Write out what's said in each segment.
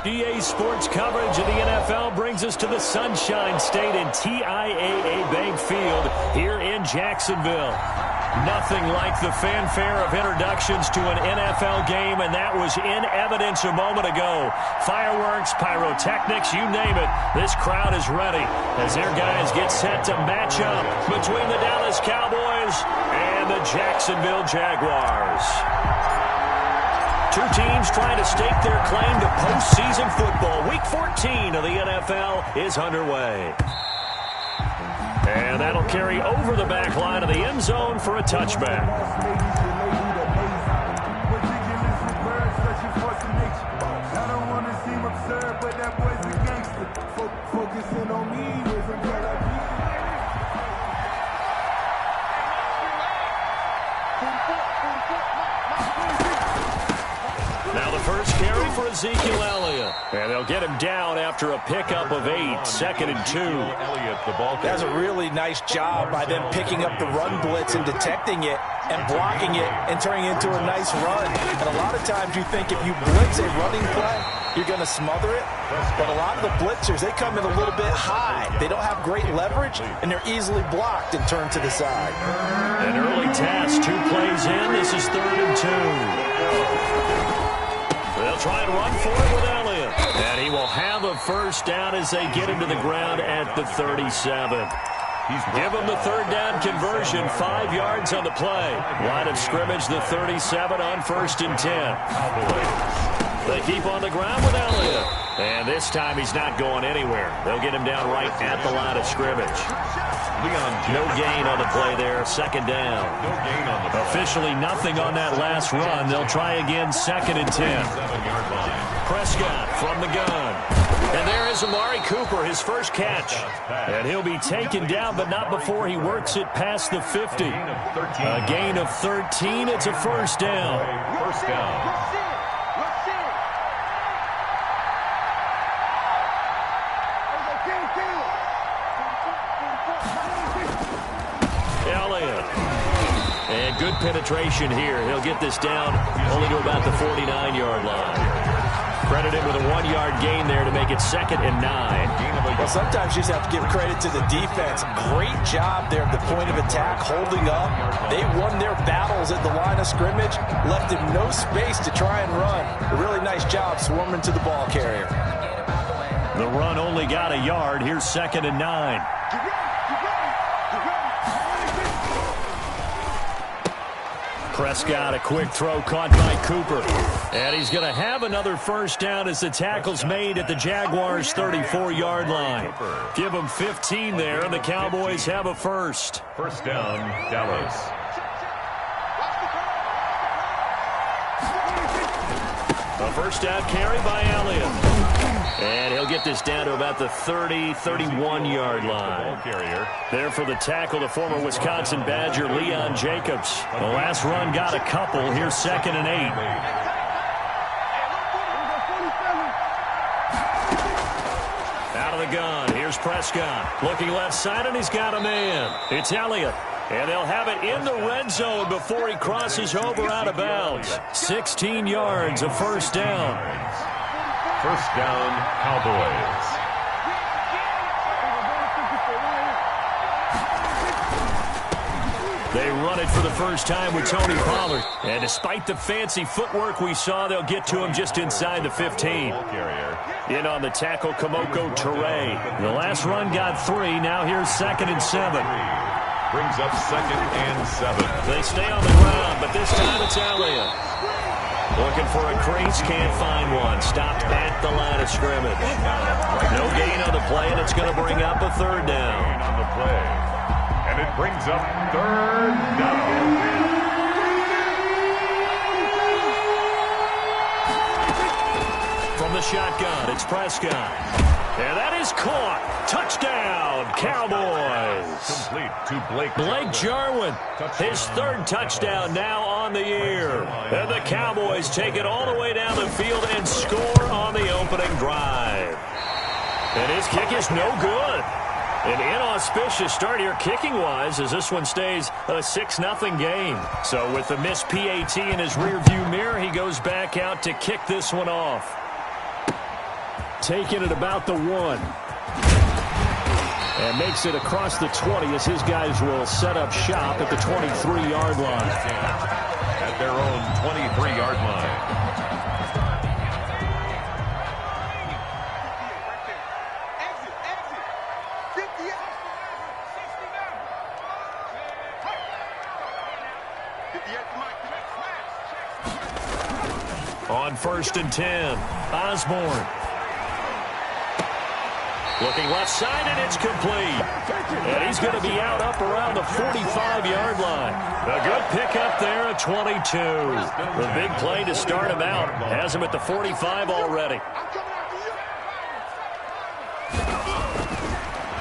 EA Sports coverage of the NFL brings us to the Sunshine State and TIAA Bank Field here in Jacksonville. Nothing like the fanfare of introductions to an NFL game, and that was in evidence a moment ago. Fireworks, pyrotechnics, you name it. This crowd is ready as their guys get set to match up between the Dallas Cowboys and the Jacksonville Jaguars. Two teams trying to stake their claim to postseason football. Week 14 of the NFL is underway. And that'll carry over the back line of the end zone for a touchback. I don't want to seem absurd, but that boy's a gangster. Focusing on me was a good idea. Now the first carry for Ezekiel Elliott. And they'll get him down after a pickup of 8, 2nd and 2. That's a really nice job by them picking up the run blitz and detecting it and blocking it and turning it into a nice run. And a lot of times you think if you blitz a running play, you're going to smother it. But a lot of the blitzers, they come in a little bit high. They don't have great leverage, and they're easily blocked and turned to the side. An early task, 2 plays in. This is 3rd and 2. They'll try and run for it with Elliott. And he will have a first down as they get him to the ground at the 37. Give him the 3rd down conversion, 5 yards on the play. Line of scrimmage, the 37 on 1st and 10. They keep on the ground with Elliott. And this time he's not going anywhere. They'll get him down right at the line of scrimmage. No gain on the play there, 2nd down. Officially nothing on that last run. They'll try again, 2nd and 10. Prescott from the gun. And there is Amari Cooper, his first catch. And he'll be taken down, but not before he works it past the 50. A gain of 13. It's a first down. First down. And good penetration here. He'll get this down only to about the 49-yard line. Credit him with a 1-yard gain there to make it 2nd and 9. Well, sometimes you just have to give credit to the defense. Great job there at the point of attack, holding up. They won their battles at the line of scrimmage, left him no space to try and run. A really nice job swarming to the ball carrier. The run only got a yard. Here's 2nd and 9. Prescott, a quick throw caught by Cooper. And he's going to have another first down as the tackle's made at the Jaguars' 34-yard line. Give them 15 there, and the Cowboys have a first. First down, Dallas. A first down carry by Elliott. And he'll get this down to about the 30, 31-yard line. There for the tackle, the former Wisconsin Badger, Leon Jacobs. The last run got a couple. Here's 2nd and 8. Out of the gun. Here's Prescott. Looking left side, and he's got a man. It's Elliott. And they'll have it in the red zone before he crosses over out of bounds. 16 yards, a first down. First down, Cowboys. They run it for the first time with Tony Pollard. And despite the fancy footwork we saw, they'll get to him just inside the 15. In on the tackle, Kamoko Toure. The last run got 3. Now here's 2nd and 7. Brings up 2nd and 7. They stay on the ground, but this time it's Elliott. Looking for a crease, can't find one. Stopped at the line of scrimmage. No gain on the play, and it's going to bring up a 3rd down. On the play. And it brings up 3rd down. From the shotgun, it's Prescott. And that is caught. Touchdown, Cowboys. Complete to Blake Jarwin, his 3rd touchdown now on the year. And the Cowboys take it all the way down the field and score on the opening drive. And his kick is no good. An inauspicious start here kicking-wise as this one stays a 6-0 game. So with the missed PAT in his rearview mirror, he goes back out to kick this one off. taken at about the 1. And makes it across the 20 as his guys will set up shop at the 23-yard line. At their own 23-yard line. On 1st and 10, Osborne. Looking left side, and it's complete. And he's going to be out up around the 45-yard line. A good pickup there at 22. The big play to start him out. Has him at the 45 already.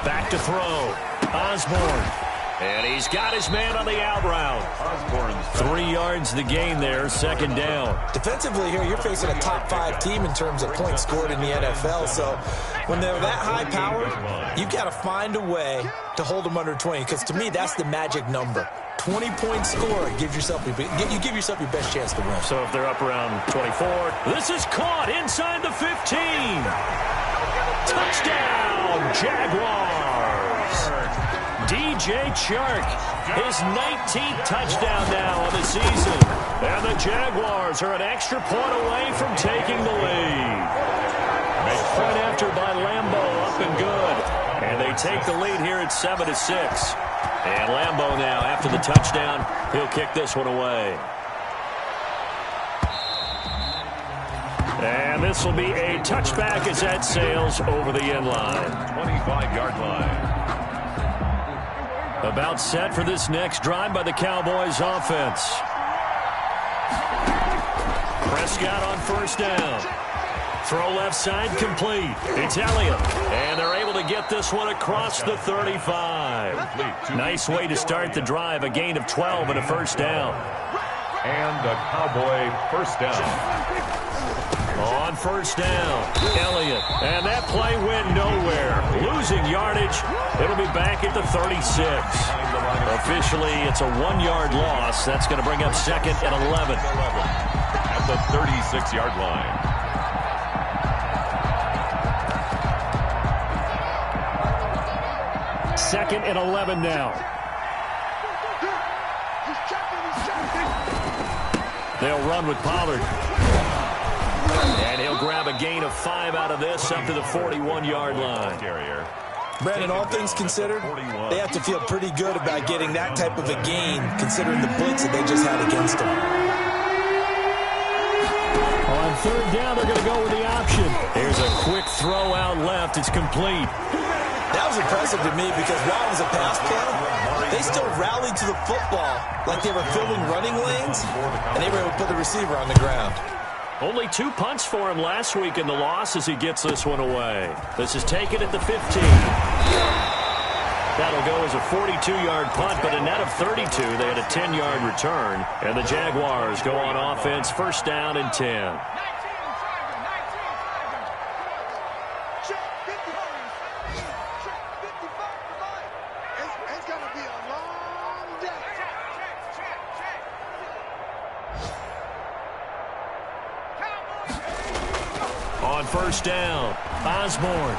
Back to throw. Osborne. And he's got his man on the out route. 3 yards the gain there, 2nd down. Defensively here, you're facing a top 5 team in terms of points scored in the NFL. So when they're that high powered, you've got to find a way to hold them under 20. Because to me, that's the magic number. 20-point score gives yourself you give yourself your best chance to win. So if they're up around 24, this is caught inside the 15. Touchdown, Jaguars. DJ Chark, his 19th touchdown now of the season. And the Jaguars are an extra point away from taking the lead. Point after by Lambeau, up and good. And they take the lead here at 7-6. And Lambeau now, after the touchdown, he'll kick this one away. And this will be a touchback as that sails over the end line. 25-yard line. About set for this next drive by the Cowboys offense. Prescott on 1st down. Throw left side complete. It's Elliott. And they're able to get this one across the 35. Nice way to start the drive. A gain of 12 and a 1st down. And a Cowboy 1st down. On 1st down, Elliott. And that play went nowhere. Losing yardage. It'll be back at the 36. Officially, it's a 1-yard loss. That's going to bring up 2nd and 11. At the 36-yard line. Second and 11 now. They'll run with Pollard. And he'll grab a gain of 5 out of this up to the 41-yard line. Brandon, all things considered, they have to feel pretty good about getting that type of a gain considering the blitz that they just had against them. On 3rd down, they're going to go with the option. Here's a quick throw out left. It's complete. That was impressive to me because while it was a pass play, they still rallied to the football like they were filling running lanes, and they were able to put the receiver on the ground. Only 2 punts for him last week in the loss as he gets this one away. This is taken at the 15. That'll go as a 42-yard punt, but a net of 32. They had a 10-yard return. And the Jaguars go on offense, 1st down and 10. On 1st down, Osborne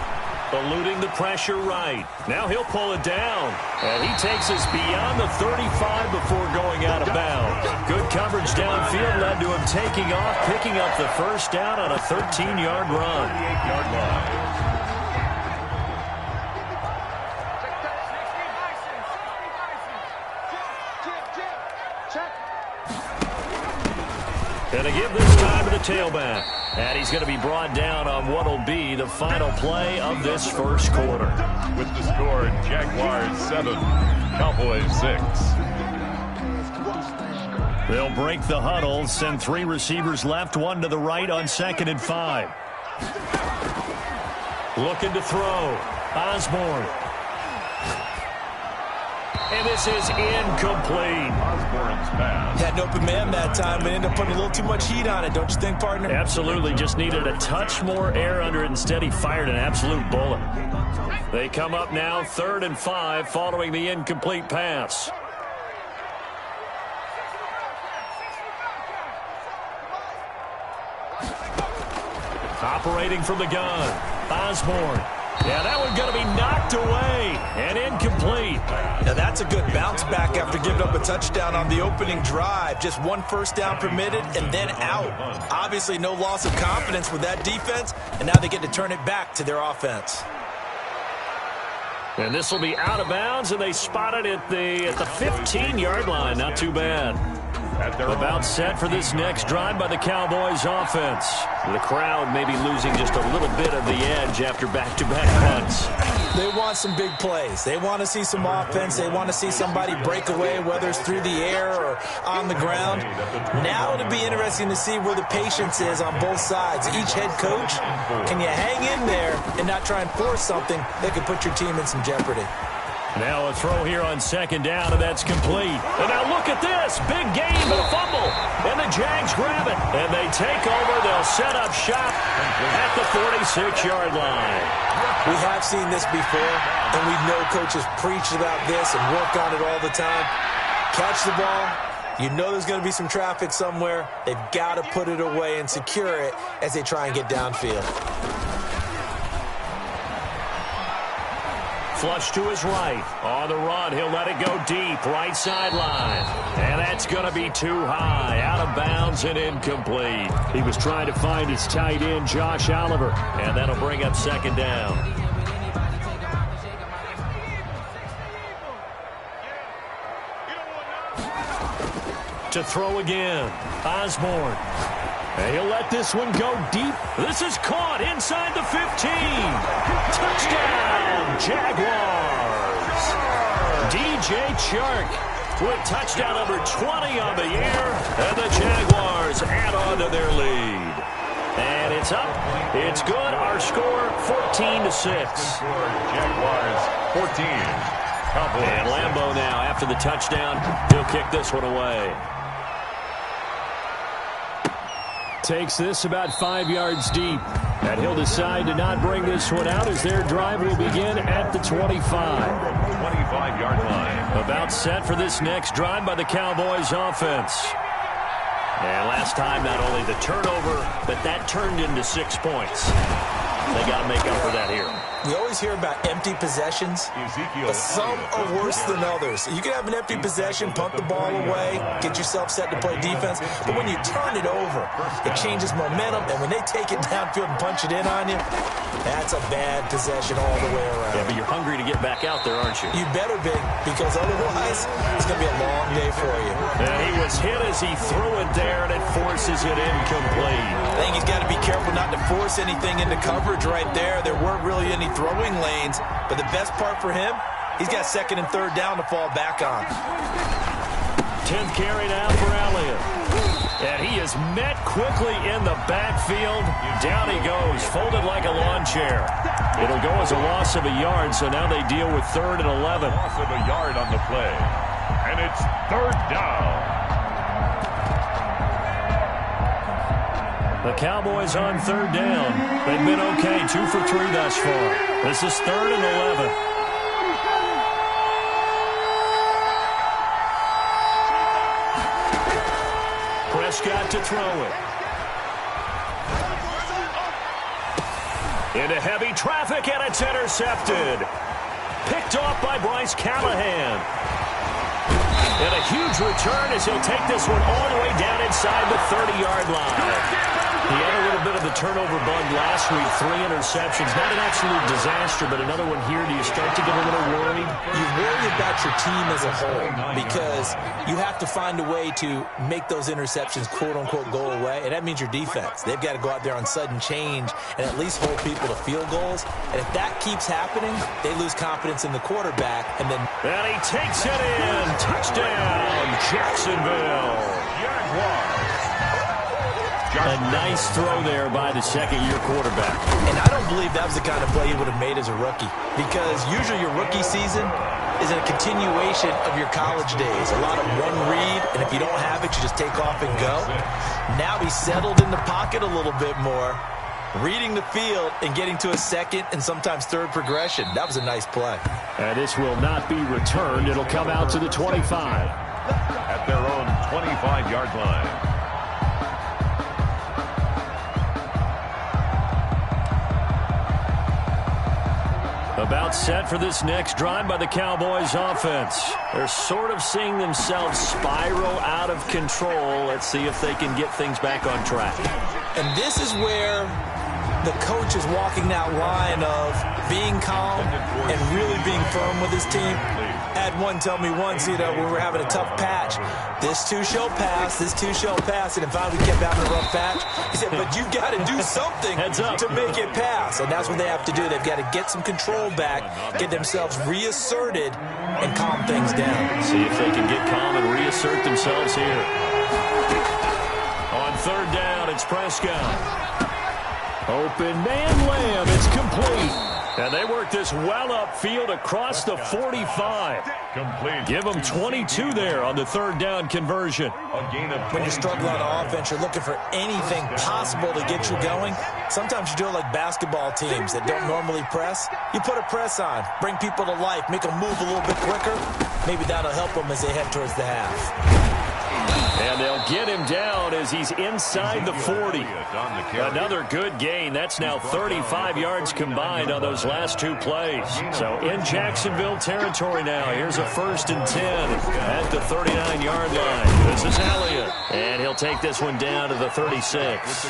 eluding the pressure right. Now he'll pull it down. And he takes us beyond the 35 before going out of bounds. Good coverage downfield led to him taking off, picking up the 1st down on a 13-yard run. 38-yard line. And to give this time to the tailback. And he's going to be brought down on what will be the final play of this 1st quarter. With the score, Jaguars 7, Cowboys 6. They'll break the huddle, send 3 receivers left, 1 to the right on 2nd and 5. Looking to throw. Osborne. And this is incomplete. Osborne's pass. Had an open man that time, but ended up putting a little too much heat on it, don't you think, partner? Absolutely. Just needed a touch more air under it. Instead, he fired an absolute bullet. They come up now 3rd and 5 following the incomplete pass. Operating from the gun. Osborne. Yeah, that one's going to be knocked away and incomplete. Now that's a good bounce back after giving up a touchdown on the opening drive. Just one first down permitted and then out. Obviously no loss of confidence with that defense, and now they get to turn it back to their offense. And this will be out of bounds, and they spot it at the 15-yard line. Not too bad. About set for this next drive by the Cowboys offense. The crowd may be losing just a little bit of the edge after back-to-back punts. They want some big plays. They want to see some offense. They want to see somebody break away, whether it's through the air or on the ground. Now it'll be interesting to see where the patience is on both sides. Each head coach, can you hang in there and not try and force something that could put your team in some jeopardy? Now a throw here on second down, and that's complete. And now look at this. Big gain, but a fumble. And the Jags grab it. And they take over. They'll set up shop at the 46-yard line. We have seen this before, and we know coaches preach about this and work on it all the time. Catch the ball. You know there's going to be some traffic somewhere. They've got to put it away and secure it as they try and get downfield. Flush to his right. On the run, he'll let it go deep. Right sideline. And that's going to be too high. Out of bounds and incomplete. He was trying to find his tight end, Josh Oliver. And that'll bring up second down. To throw again. Osborne. And he'll let this one go deep. This is caught inside the 15. Touchdown, Jaguars. DJ Chark with touchdown number 20 on the year. And the Jaguars add on to their lead. And it's up. It's good. Our score, 14-6. Jaguars, 14. Cowboys. And Lambeau now, after the touchdown, he'll kick this one away. Takes this about 5 yards deep. And he'll decide to not bring this one out as their drive will begin at the 25. 25-yard line. About set for this next drive by the Cowboys offense. And last time, not only the turnover, but that turned into 6 points. They got to make up for that here. We always hear about empty possessions, but some are worse than others. You can have an empty possession, punt the ball away, get yourself set to play defense, but when you turn it over, it changes momentum, and when they take it downfield and punch it in on you, that's a bad possession all the way around. Yeah, but you're hungry to get back out there, aren't you? You better be, because otherwise, it's going to be a long day for you. And he was hit as he threw it there, and it forces it incomplete. I think he's got to be careful not to force anything into coverage right there. There weren't really any throwing lanes, but the best part for him, he's got second and third down to fall back on. 10th carry now for Elliott. And he is met quickly in the backfield. Down he goes, folded like a lawn chair. It'll go as a loss of a yard, so now they deal with 3rd and 11. Loss of a yard on the play. And it's 3rd down. The Cowboys on 3rd down. They've been okay, 2 for 3 thus far. This is 3rd and 11. Prescott to throw it. Into heavy traffic, and it's intercepted. Picked off by Bryce Callahan. And a huge return as he'll take this one all the way down inside the 30-yard line. He had a little bit of the turnover bug last week, 3 interceptions. Not an absolute disaster, but another one here. Do you start to get a little worried? You worry about your team as a whole because you have to find a way to make those interceptions, quote-unquote, go away, and that means your defense. They've got to go out there on sudden change and at least hold people to field goals. And if that keeps happening, they lose confidence in the quarterback. And he takes it in. Touchdown, Jacksonville. Jaguars. A nice throw there by the second-year quarterback. And I don't believe that was the kind of play he would have made as a rookie, because usually your rookie season is a continuation of your college days. A lot of one read, and if you don't have it, you just take off and go. Now he's settled in the pocket a little bit more, reading the field and getting to a second and sometimes third progression. That was a nice play. And this will not be returned. It'll come out to the 25. At their own 25-yard line. It's set for this next drive by the Cowboys offense. They're sort of seeing themselves spiral out of control. Let's see if they can get things back on track. And this is where the coach is walking that line of being calm and really being firm with his team. I had one tell me once, when we were having a tough patch, this too shall pass, this too shall pass, and finally we kept having a rough patch. He said, but you've got to do something to make it pass, and that's what they have to do. They've got to get some control back, get themselves reasserted, and calm things down. See if they can get calm and reassert themselves here. On third down, it's Prescott. Open man, Lamb. It's complete. And they work this well upfield across the 45. Complete. Give them 22 there on the third down conversion. When you're struggling on offense, you're looking for anything possible to get you going. Sometimes you do it like basketball teams that don't normally press. You put a press on, bring people to life, make them move a little bit quicker. Maybe that'll help them as they head towards the half. And they'll get him down as he's inside the 40. Another good gain. That's now 35 yards combined on those last two plays. So in Jacksonville territory now. Here's a 1st and 10 at the 39-yard line. This is Elliott. And he'll take this one down to the 36.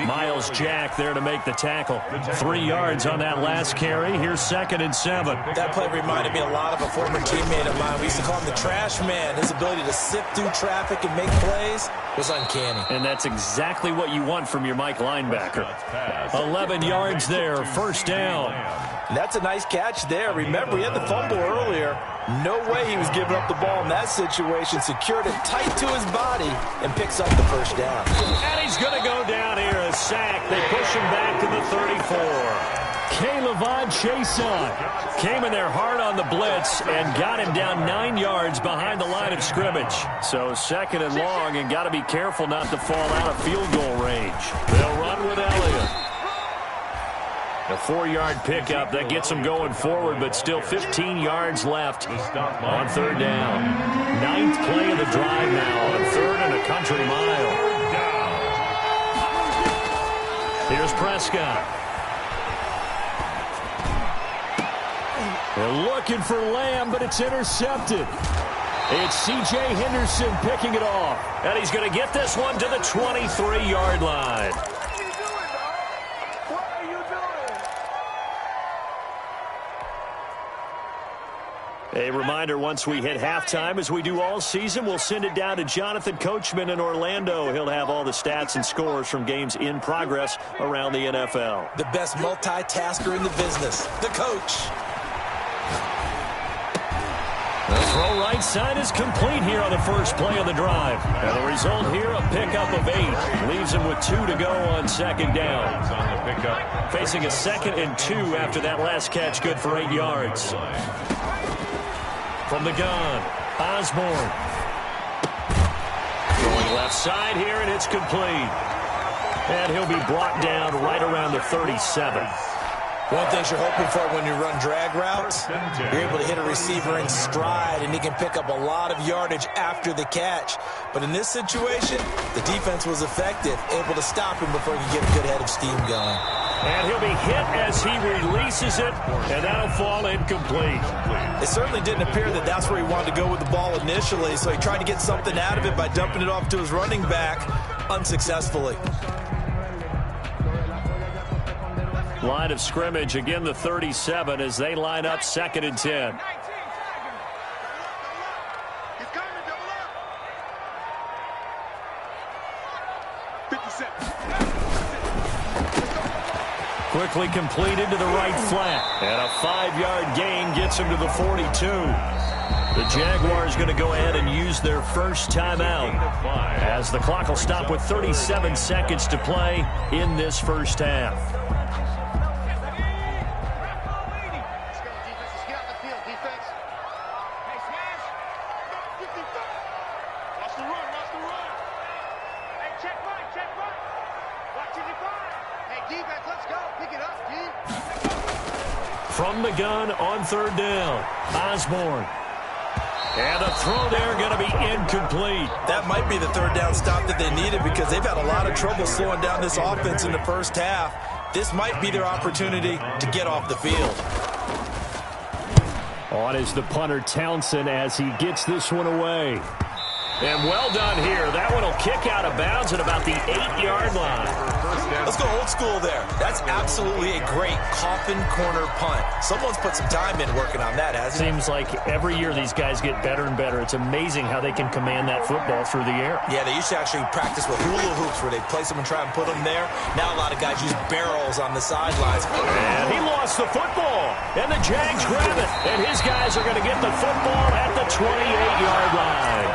Miles Jack there to make the tackle. 3 yards on that last carry. Here's 2nd and 7. That play reminded me a lot of a former teammate of mine. We used to call him the trash man. His ability to sift through traffic and make plays was uncanny. And that's exactly what you want from your Mike linebacker. 11 yards there, 1st down. And that's a nice catch there. Remember, he had the fumble earlier. No way he was giving up the ball in that situation. Secured it tight to his body and picks up the 1st down. And he's going to go down here, a sack. They push him back to the 34. K'Lavon Chaisson came in there hard on the blitz and got him down 9 yards behind the line of scrimmage. So 2nd and long, and got to be careful not to fall out of field goal range. They'll run with Elliott. A 4-yard pickup that gets them going forward, but still 15 yards left on 3rd down. 9th play of the drive now on 3rd and a country mile. Here's Prescott. They're looking for Lamb, but it's intercepted. It's C.J. Henderson picking it off. And he's going to get this one to the 23-yard line. What are you doing? A reminder, once we hit halftime, as we do all season, we'll send it down to Jonathan Coachman in Orlando. He'll have all the stats and scores from games in progress around the NFL. The best multitasker in the business, the coach. The throw right side is complete here on the first play of the drive. And the result here, a pickup of 8. Leaves him with 2 to go on 2nd down. Facing a 2nd and 2 after that last catch, good for 8 yards. From the gun, Osborne. Throwing left side here, and it's complete. And he'll be brought down right around the 37. One thing you're hoping for when you run drag routes, you're able to hit a receiver in stride, and he can pick up a lot of yardage after the catch. But in this situation, the defense was effective, able to stop him before he could get a good head of steam going. And he'll be hit as he releases it, and that'll fall incomplete. It certainly didn't appear that that's where he wanted to go with the ball initially, so he tried to get something out of it by dumping it off to his running back unsuccessfully. Line of scrimmage, again the 37 as they line up 2nd and 10. Quickly completed to the right flat. And a 5-yard gain gets him to the 42. The Jaguars going to go ahead and use their first timeout as the clock will stop with 37 seconds to play in this first half. From the gun on 3rd down, Osborne. And a throw there going to be incomplete. That might be the 3rd down stop that they needed because they've had a lot of trouble slowing down this offense in the first half. This might be their opportunity to get off the field. On is the punter Townsend as he gets this one away. And well done here. That one will kick out of bounds at about the 8-yard line. Let's go old school there. That's absolutely a great coffin corner punt. Someone's put some time in working on that, hasn't it? Seems like every year these guys get better and better. It's amazing how they can command that football through the air. Yeah, they used to actually practice with hula hoops where they place them and try and put them there. Now a lot of guys use barrels on the sidelines. And he lost the football. And the Jags grab it. And his guys are going to get the football at the 28-yard line.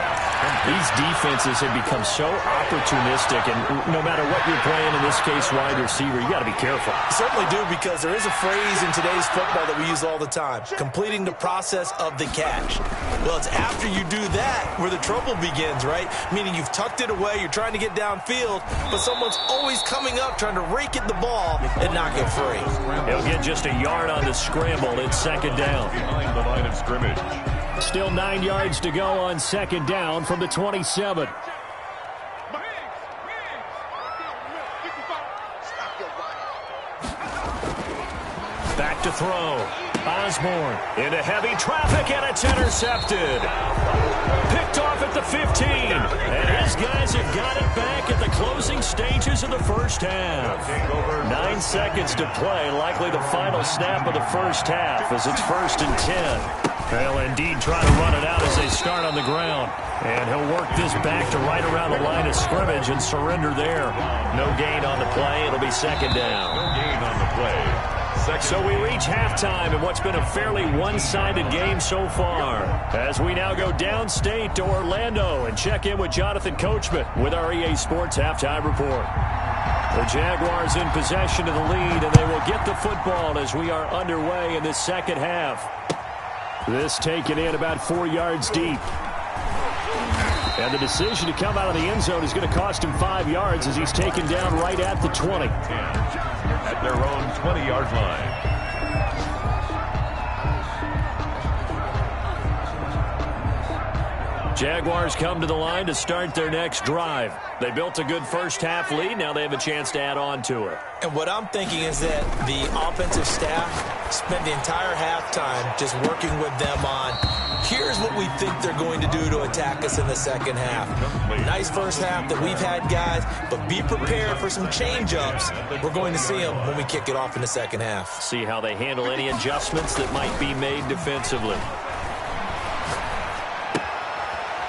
These defenses have become so opportunistic, and no matter what you're playing, in this case, wide receiver, you got to be careful. You certainly do, because there is a phrase in today's football that we use all the time, completing the process of the catch. Well, it's after you do that where the trouble begins, right? Meaning you've tucked it away, you're trying to get downfield, but someone's always coming up trying to rake at the ball and knock it free. He'll get just a yard on the scramble. It's second down. Behind the line of scrimmage. Still 9 yards to go on second down from the 27. Back to throw. Osborne into heavy traffic, and it's intercepted. Picked off at the 15. And his guys have got it back at the closing stages of the first half. 9 seconds to play, likely the final snap of the first half as it's 1st and 10. They'll indeed try to run it out as they start on the ground. And he'll work this back to right around the line of scrimmage and surrender there. No gain on the play. It'll be second down. No gain on the play. So we reach halftime in what's been a fairly one-sided game so far. As we now go downstate to Orlando and check in with Jonathan Coachman with our EA Sports Halftime Report. The Jaguars in possession of the lead, and they will get the football as we are underway in this second half. This taken in about 4 yards deep. And the decision to come out of the end zone is going to cost him 5 yards as he's taken down right at the 20. At their own 20-yard line. Jaguars come to the line to start their next drive. They built a good first half lead. Now they have a chance to add on to it. And what I'm thinking is that the offensive staff spent the entire halftime just working with them on, here's what we think they're going to do to attack us in the second half. Nice first half that we've had, guys, but be prepared for some change-ups. We're going to see them when we kick it off in the second half. See how they handle any adjustments that might be made defensively.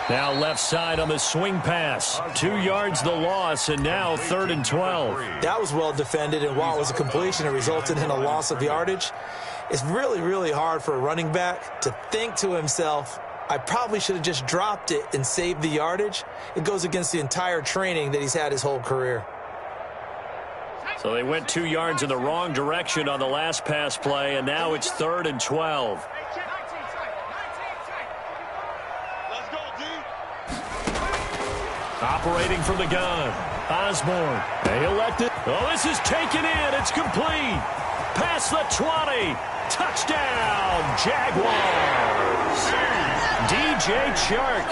Now left side on the swing pass. 2 yards the loss, and now 3rd and 12. That was well defended, and while it was a completion, it resulted in a loss of yardage. It's really, really hard for a running back to think to himself, I probably should have just dropped it and saved the yardage. It goes against the entire training that he's had his whole career. So they went 2 yards in the wrong direction on the last pass play, and now it's 3rd and 12. Operating from the gun, Osborne. He'll let it. Oh, this is taken in. It's complete. Past the 20. Touchdown, Jaguars. DJ Chark,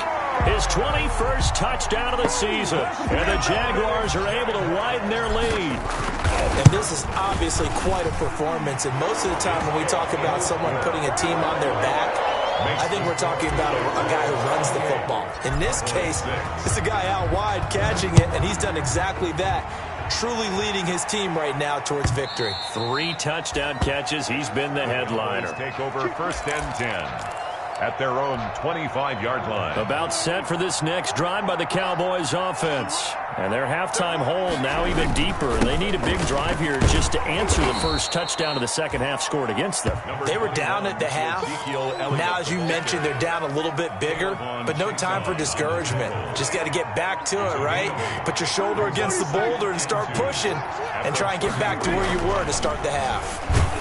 his 21st touchdown of the season. And the Jaguars are able to widen their lead. And this is obviously quite a performance. And most of the time when we talk about someone putting a team on their back, I think we're talking about a guy who runs the football. In this case, it's a guy out wide catching it, and he's done exactly that, truly leading his team right now towards victory. 3 touchdown catches. He's been the headliner. Take over 1st and 10 at their own 25-yard line. About set for this next drive by the Cowboys offense. And their halftime hold now even deeper. They need a big drive here just to answer the first touchdown of the second half scored against them. They were down at the half. Now, as you mentioned, they're down a little bit bigger, but no time for discouragement. Just got to get back to it, right? Put your shoulder against the boulder and start pushing and try and get back to where you were to start the half.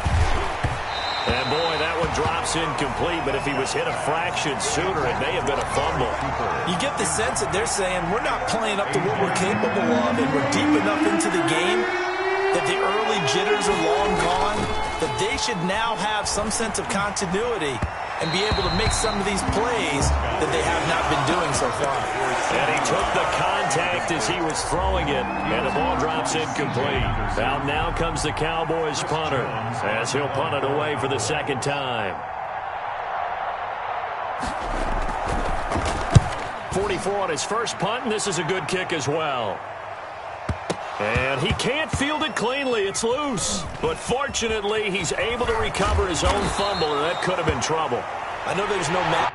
And boy, that one drops incomplete, but if he was hit a fraction sooner, it may have been a fumble. You get the sense that they're saying we're not playing up to what we're capable of, and we're deep enough into the game that the early jitters are long gone, that they should now have some sense of continuity and be able to make some of these plays that they have not been doing so far. And he took the contact as he was throwing it, and the ball drops incomplete. Out now comes the Cowboys punter as he'll punt it away for the second time. 44 on his first punt, and this is a good kick as well. And he can't field it cleanly. It's loose. But fortunately, he's able to recover his own fumble, or that could have been trouble. I know there's no match.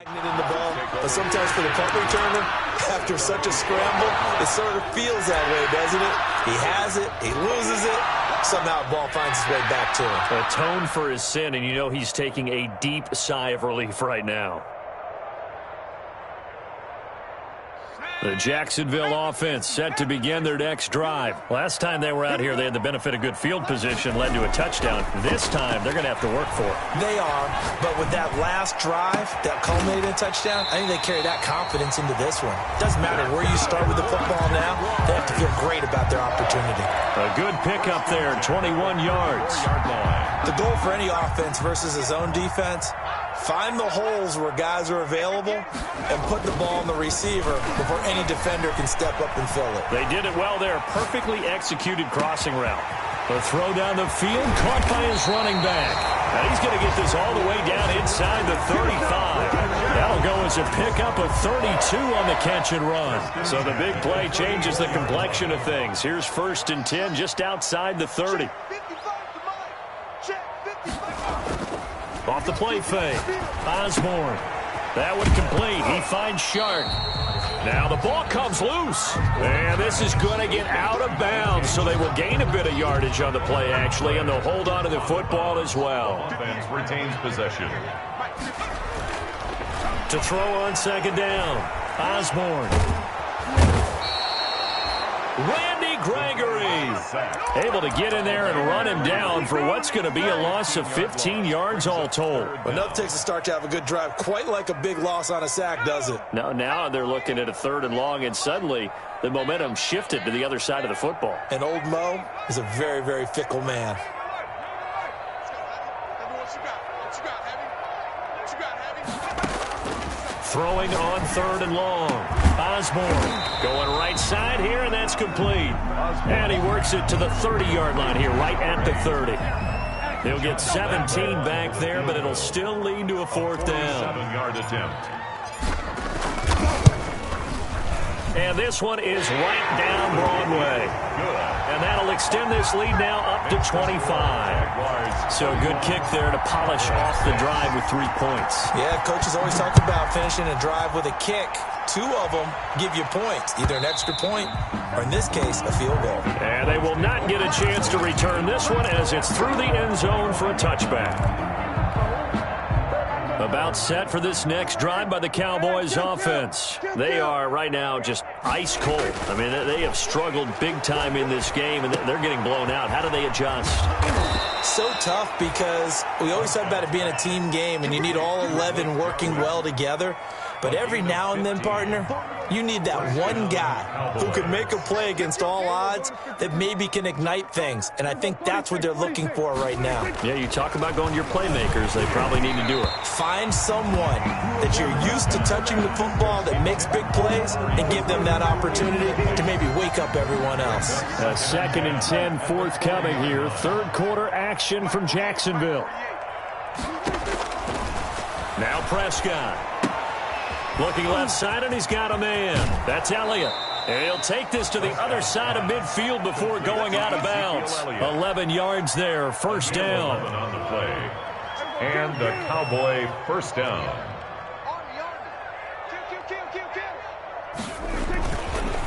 In the ball, but sometimes for the punt returner, after such a scramble, it sort of feels that way, doesn't it? He has it, he loses it, somehow the ball finds its way back to him. Atone for his sin, and you know he's taking a deep sigh of relief right now. The Jacksonville offense set to begin their next drive. Last time they were out here, they had the benefit of good field position, led to a touchdown. This time, they're going to have to work for it. They are, but with that last drive, that culminated in a touchdown, I think they carry that confidence into this one. Doesn't matter where you start with the football now, they have to feel great about their opportunity. A good pickup there, 21 yards. The goal for any offense versus his own defense, find the holes where guys are available and put the ball on the receiver before any defender can step up and fill it. They did it well there. Perfectly executed crossing route. The throw down the field, caught by his running back. Now he's going to get this all the way down inside the 35. That'll go as a pickup of 32 on the catch and run. So the big play changes the complexion of things. Here's 1st and 10 just outside the 30. Off the play fake. Osborne. That one complete. He finds Shark. Now the ball comes loose. And this is going to get out of bounds. So they will gain a bit of yardage on the play, actually, and they'll hold on to the football as well. Offense retains possession. To throw on 2nd down. Osborne. Randy Gregory able to get in there and run him down for what's going to be a loss of 15 yards all told. Enough takes a start to have a good drive, quite like a big loss on a sack, does it? Now they're looking at a 3rd and long, and suddenly the momentum shifted to the other side of the football. And old Mo is a very, very fickle man. Throwing on 3rd and long. Osborne going right side here, and that's complete. And he works it to the 30-yard line here, right at the 30. He'll get 17 back there, but it'll still lead to a 4th down. 7-yard attempt. And this one is right down Broadway. And that'll extend this lead now up to 25. So a good kick there to polish off the drive with 3 points. Yeah, coaches always talk about finishing a drive with a kick. 2 of them give you points, either an extra point or, in this case, a field goal. And they will not get a chance to return this one as it's through the end zone for a touchback. About set for this next drive by the Cowboys offense. They are right now just ice cold. I mean, they have struggled big time in this game, and they're getting blown out. How do they adjust? So tough because we always talk about it being a team game, and you need all 11 working well together. But every now and then, partner, you need that one guy who can make a play against all odds that maybe can ignite things. And I think that's what they're looking for right now. Yeah, you talk about going to your playmakers. They probably need to do it. Find someone that you're used to touching the football that makes big plays and give them that opportunity to maybe wake up everyone else. A 2nd and 10 forthcoming here. 3rd quarter action from Jacksonville. Now Prescott. Looking left side, and he's got a man. That's Elliott. And he'll take this to the other side of midfield before going out of bounds. 11 yards there, first down. On the play. And the Cowboy first down.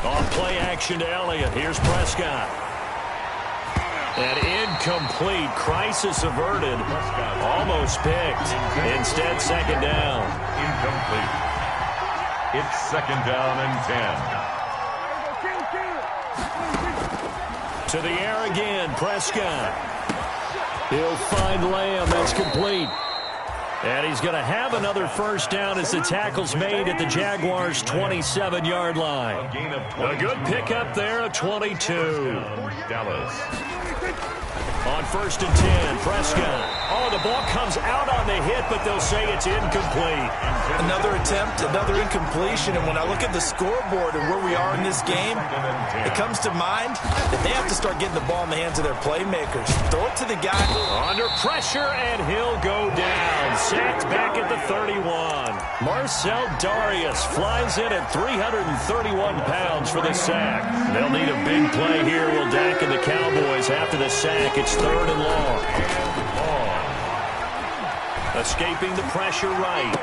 Off play action to Elliott. Here's Prescott. And incomplete. Crisis averted. Almost picked. Instead, second down. Incomplete. It's second down and 10. To the air again, Prescott. He'll find Lamb. That's complete. And he's going to have another first down as the tackle's made at the Jaguars' 27-yard line. A good pickup there, a 22. Dallas. On first and 10, Prescott. Oh, the ball comes out on the hit, but they'll say it's incomplete. Another attempt, another incompletion, and when I look at the scoreboard and where we are in this game, it comes to mind that they have to start getting the ball in the hands of their playmakers. Throw it to the guy. Under pressure, and he'll go down. Sacked back at the 31. Marcel Darius flies in at 331 pounds for the sack. They'll need a big play here, will Dak and the Cowboys after the sack. It's third and long. Escaping the pressure right.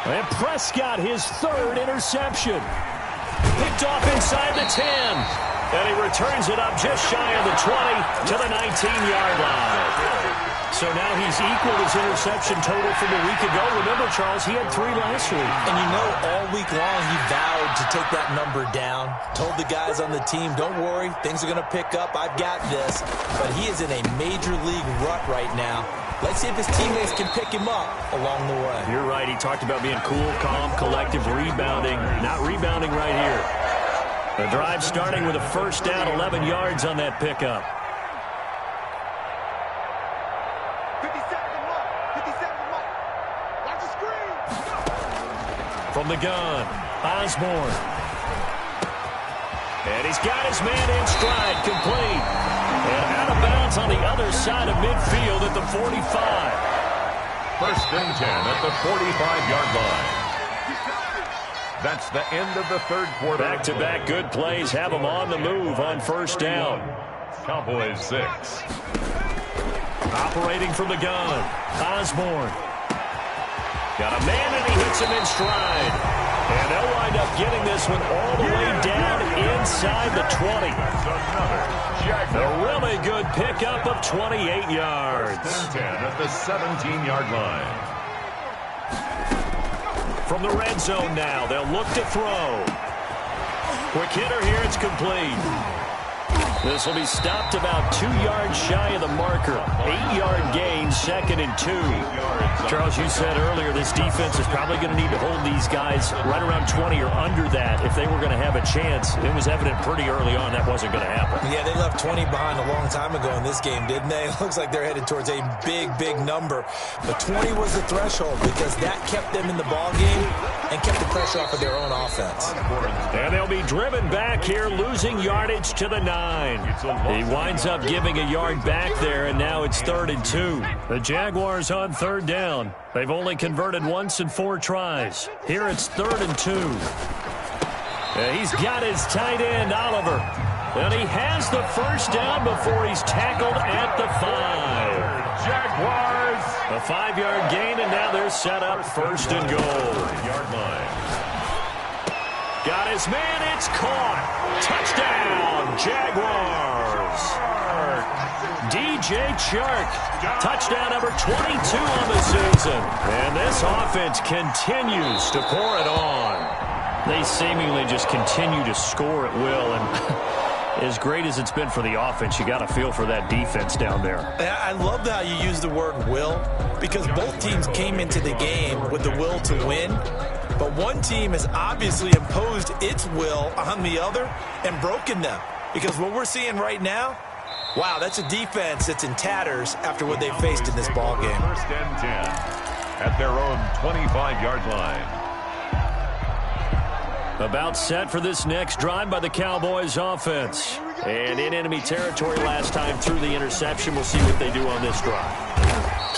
And Prescott, his third interception. Picked off inside the 10. And he returns it up just shy of the 20 to the 19-yard line. So now he's equaled his interception total from a week ago. Remember, Charles, he had 3 last week. And you know, all week long he vowed to take that number down. Told the guys on the team, don't worry, things are going to pick up. I've got this. But he is in a major league rut right now. Let's see if his teammates can pick him up along the way. You're right. He talked about being cool, calm, collective, rebounding. Not rebounding right here. The drive starting with a first down, 11 yards on that pickup. From the gun, Osborne. And he's got his man in stride, complete. And out of bounds on the other side of midfield at the 45. First and 10 at the 45-yard line. That's the end of the third quarter. Back-to-back good plays have them on the move on first down. Cowboys 6. Operating from the gun, Osborne. Got a man, and he hits him in stride. And they'll wind up getting this one all the way down inside the 20. A really good pickup of 28 yards. 10 at the 17-yard line. From the red zone now, they'll look to throw. Quick hitter here, it's complete. This will be stopped about 2 yards shy of the marker. 8-yard gain, second and 2. Charles, you said earlier this defense is probably going to need to hold these guys right around 20 or under that if they were going to have a chance. It was evident pretty early on that wasn't going to happen. Yeah, they left 20 behind a long time ago in this game, didn't they? It looks like they're headed towards a big, big number. But 20 was the threshold because that kept them in the ball game and kept the pressure off of their own offense. And they'll be driven back here, losing yardage to the 9. He winds up giving a yard back there, and now it's third and 2. The Jaguars on third down. They've only converted once in 4 tries. Here it's third and 2. He's got his tight end, Oliver. And he has the first down before he's tackled at the 5. Jaguars. A 5-yard gain, and now they're set up first and goal. Yard line. Got his man, it's caught. Touchdown, Jaguars. DJ Chark, touchdown number 22 on the season. And this offense continues to pour it on. They seemingly just continue to score at will. And as great as it's been for the offense, you got to feel for that defense down there. I love how you use the word will, because both teams came into the game with the will to win. But one team has obviously imposed its will on the other and broken them. Because what we're seeing right now, wow, that's a defense that's in tatters after what they faced in this ball game. First and 10 at their own 25-yard line. About set for this next drive by the Cowboys offense. And in enemy territory last time through the interception. We'll see what they do on this drive.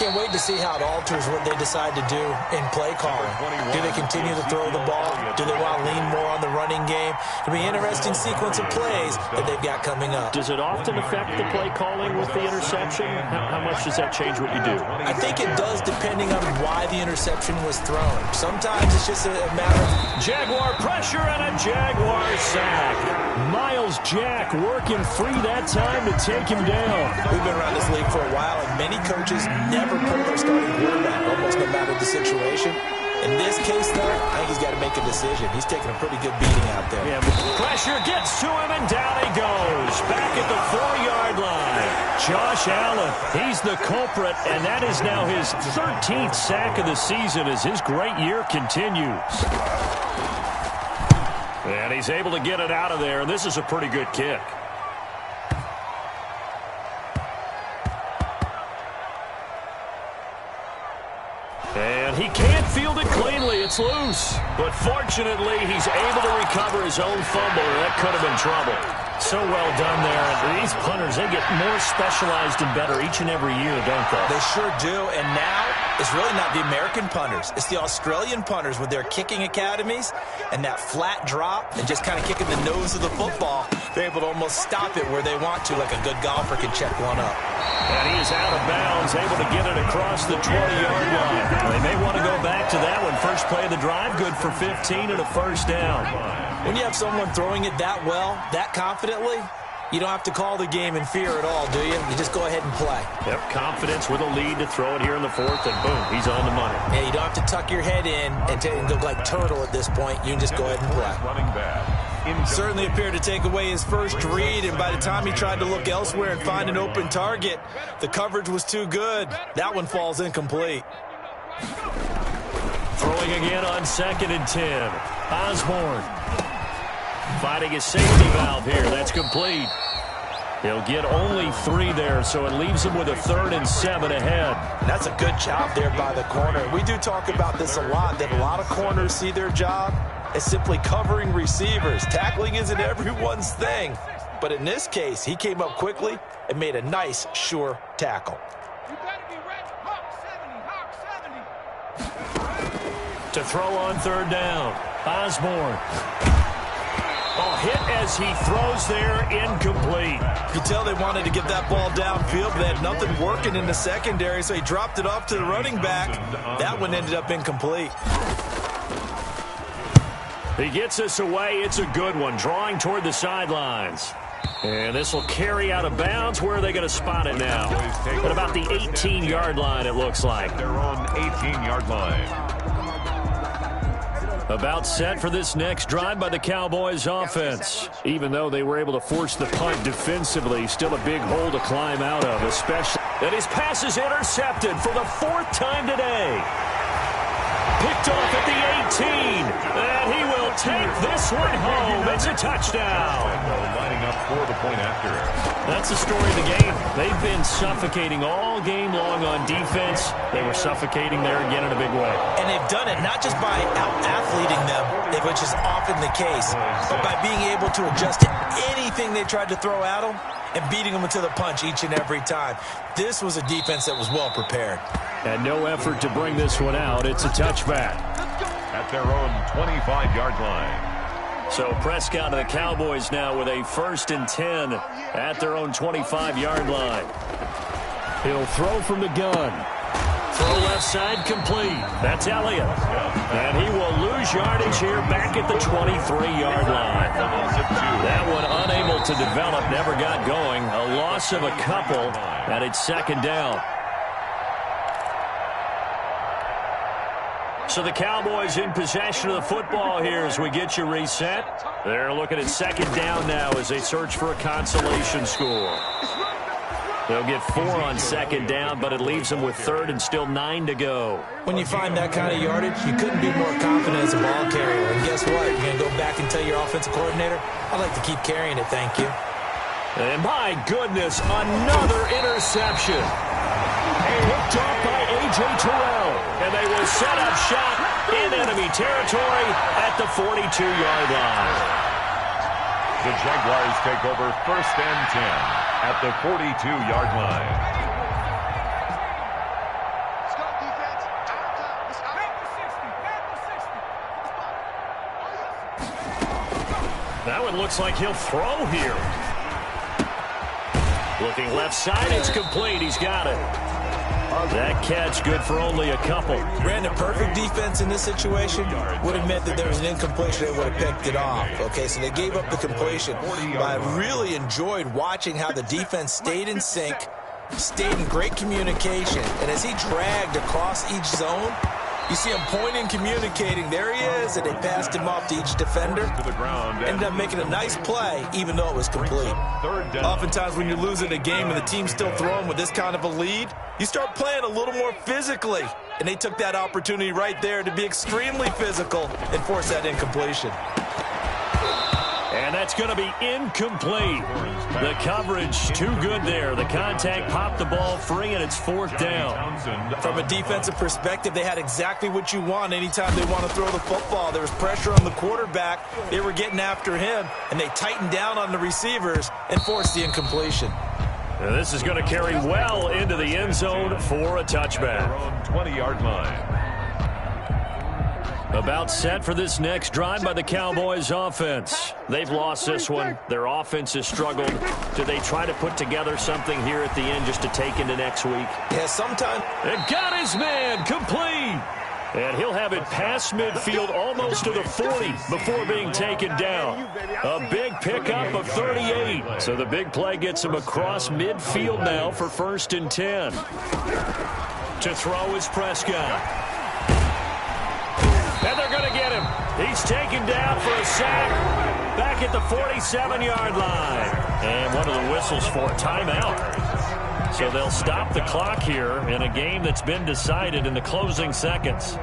can't wait to see how it alters what they decide to do in play calling. Do they continue to throw the ball? Do they want to lean more on the running game? It'll be an interesting sequence of plays that they've got coming up. Does it often affect the play calling with the interception? How much does that change what you do? I think it does depending on why the interception was thrown. Sometimes it's just a matter of Jaguar pressure and a Jaguar sack. Miles Jack working free that time to take him down. We've been around this league for a while, and many coaches never pull their starting quarterback, almost no matter the situation. In this case, though, I think he's got to make a decision. He's taking a pretty good beating out there. Yeah, pressure gets to him, and down he goes. Back at the 4-yard line. Josh Allen, he's the culprit, and that is now his 13th sack of the season as his great year continues. And he's able to get it out of there, and this is a pretty good kick. And he can't field it cleanly. It's loose. But fortunately, he's able to recover his own fumble. That could have been trouble. So well done there. And these punters, they get more specialized and better each and every year, don't they? They sure do. And now, it's really not the American punters. It's the Australian punters with their kicking academies and that flat drop and just kind of kicking the nose of the football. They're able to almost stop it where they want to, like a good golfer can check one up. And he is out of bounds, able to get it across the 20-yard line. They may want to go back to that one. First play of the drive, good for 15 and a first down. When you have someone throwing it that well, that confidently, you don't have to call the game in fear at all, do you? You just go ahead and play. Yep, confidence with a lead to throw it here in the fourth, and boom, he's on the money. Yeah, you don't have to tuck your head in and go like turtle at this point. You can just go ahead and play. Running back. Certainly appeared to take away his first read, and by the time he tried to look elsewhere and find an open target, the coverage was too good. That one falls incomplete. Throwing again on 2nd and 10. Osborne finding his safety valve here. That's complete. He'll get only 3 there, so it leaves him with a 3rd and 7 ahead. That's a good job there by the corner. We do talk about this a lot, that a lot of corners see their job as simply covering receivers. Tackling isn't everyone's thing. But in this case, he came up quickly and made a nice, sure tackle. You better be ready. Hawk 70. To throw on 3rd down. Osborne. Oh, hit as he throws there, incomplete. You could tell they wanted to get that ball downfield, but they had nothing working in the secondary, so he dropped it off to the running back. That one ended up incomplete. He gets us away. It's a good one, drawing toward the sidelines. And this will carry out of bounds. Where are they going to spot it now? At about the 18-yard line, it looks like. Their own 18-yard line. About set for this next drive by the Cowboys offense. Even though they were able to force the punt defensively, still a big hole to climb out of, especially. And his pass is intercepted for the 4th time today. Picked off at the 18, and he will take this one home. It's a touchdown. Lining up for the point after. That's the story of the game. They've been suffocating all game long on defense. They were suffocating there again in a big way. And they've done it not just by out-athleting them, which is often the case, but by being able to adjust to anything they tried to throw at them and beating them to the punch each and every time. This was a defense that was well prepared. And no effort to bring this one out. It's a touchback. At their own 25-yard line. So Prescott and the Cowboys now with a 1st and 10 at their own 25-yard line. He'll throw from the gun. Throw left side complete. That's Elliott. And he will lose yardage here back at the 23-yard line. That one unable to develop, never got going. A loss of a couple, and it's 2nd down. So the Cowboys in possession of the football here as we get you reset. They're looking at 2nd down now as they search for a consolation score. They'll get 4 on 2nd down, but it leaves them with 3rd and still 9 to go. When you find that kind of yardage, you couldn't be more confident as a ball carrier. And guess what? You're going to go back and tell your offensive coordinator, I'd like to keep carrying it, thank you. And my goodness, another interception. Picked off by A.J. Terrell. And they will set up shop in enemy territory at the 42-yard line. The Jaguars take over 1st and 10 at the 42-yard line. That one looks like he'll throw here. Looking left side, it's complete. He's got it. That catch good for only a couple. Brandon, perfect defense in this situation would have meant that there was an incompletion. They would have picked it off. Okay, so they gave up the completion. But I really enjoyed watching how the defense stayed in sync, stayed in great communication. And as he dragged across each zone, you see him pointing, communicating. There he is, and they passed him off to each defender. Ended up making a nice play, even though it was complete. Oftentimes when you're losing a game and the team's still throwing with this kind of a lead, you start playing a little more physically. And they took that opportunity right there to be extremely physical and force that incompletion. And that's going to be incomplete. The coverage too good there. The contact popped the ball free, and it's 4th down. From a defensive perspective, they had exactly what you want anytime they want to throw the football. There was pressure on the quarterback. They were getting after him, and they tightened down on the receivers and forced the incompletion. And this is going to carry well into the end zone for a touchback. 20-yard line. About set for this next drive by the Cowboys offense. They've lost this one. Their offense has struggled. Do they try to put together something here at the end just to take into next week? Yeah, sometime. And got his man complete. And he'll have it past midfield almost to the 40 before being taken down. A big pickup of 38. So the big play gets him across midfield now for 1st and 10. To throw is Prescott. And they're going to get him. He's taken down for a sack back at the 47-yard line. And one of the whistles for a timeout. So they'll stop the clock here in a game that's been decided in the closing seconds.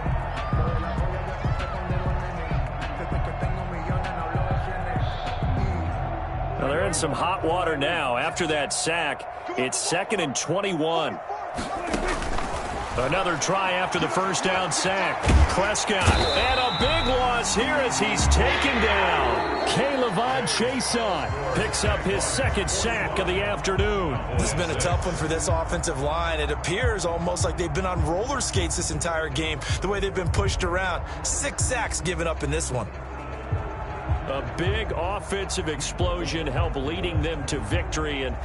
Now they're in some hot water now. After that sack, it's 2nd and 21. Another try after the first down sack. Prescott. And a big loss here as he's taken down. K'Lavon Chaisson picks up his 2nd sack of the afternoon. This has been a tough one for this offensive line. It appears almost like they've been on roller skates this entire game, the way they've been pushed around. 6 sacks given up in this one. A big offensive explosion helped leading them to victory. And